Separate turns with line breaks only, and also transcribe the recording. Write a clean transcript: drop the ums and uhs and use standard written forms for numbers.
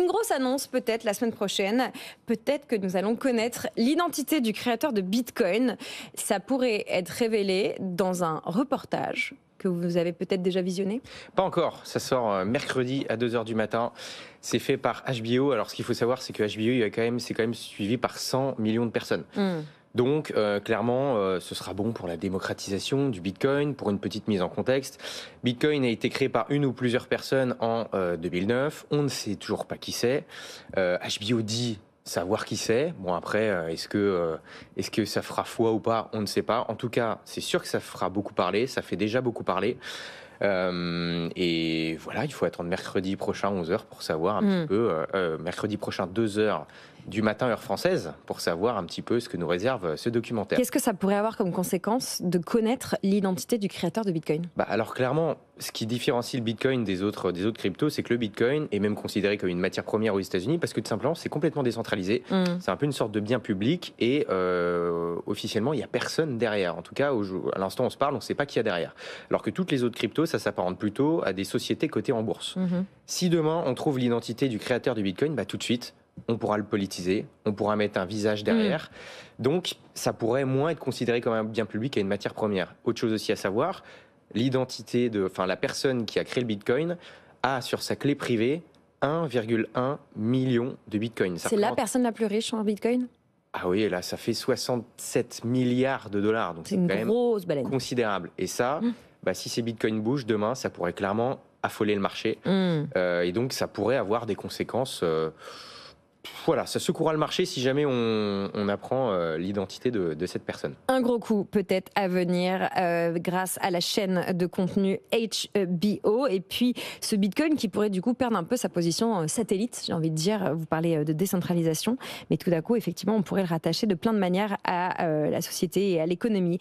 Une grosse annonce peut-être la semaine prochaine. Peut-être que nous allons connaître l'identité du créateur de Bitcoin. Ça pourrait être révélé dans un reportage que vous avez peut-être déjà visionné.
Pas encore, ça sort mercredi à 2h du matin. C'est fait par HBO. Alors ce qu'il faut savoir, c'est que HBO, c'est quand même suivi par 100 millions de personnes. Donc clairement, ce sera bon pour la démocratisation du Bitcoin, pour une petite mise en contexte. Bitcoin a été créé par une ou plusieurs personnes en 2009. On ne sait toujours pas qui c'est. HBO dit savoir qui c'est. Bon après, est-ce que ça fera foi ou pas? On ne sait pas. En tout cas, c'est sûr que ça fera beaucoup parler. Ça fait déjà beaucoup parler. Et voilà, il faut attendre mercredi prochain 11h pour savoir un petit peu, mercredi prochain 2h du matin heure française, pour savoir un petit peu ce que nous réserve ce documentaire.
Qu'est-ce que ça pourrait avoir comme conséquence de connaître l'identité du créateur de Bitcoin?
Alors clairement, ce qui différencie le Bitcoin des autres cryptos, c'est que le Bitcoin est même considéré comme une matière première aux États-Unis parce que tout simplement c'est complètement décentralisé. C'est un peu une sorte de bien public et officiellement il n'y a personne derrière. En tout cas, à l'instant où on se parle, on ne sait pas qui y a derrière. Alors que toutes les autres cryptos, ça s'apparente plutôt à des sociétés cotées en bourse. Si demain on trouve l'identité du créateur du Bitcoin, tout de suite on pourra le politiser, on pourra mettre un visage derrière. Donc ça pourrait moins être considéré comme un bien public et une matière première. Autre chose aussi à savoir, la personne qui a créé le Bitcoin a sur sa clé privée 1,1 million de Bitcoin.
C'est la personne la plus riche en Bitcoin?
Ah oui, là ça fait 67 milliards de dollars. Donc
c'est une grosse baleine.
Considérable. Et ça, si ces Bitcoins bougent demain, ça pourrait clairement affoler le marché. Et donc ça pourrait avoir des conséquences... Voilà, ça secouera le marché si jamais on apprend l'identité de cette personne.
Un gros coup peut-être à venir grâce à la chaîne de contenu HBO. Et puis ce Bitcoin qui pourrait du coup perdre un peu sa position satellite, j'ai envie de dire. Vous parlez de décentralisation, mais tout d'un coup, effectivement, on pourrait le rattacher de plein de manières à la société et à l'économie.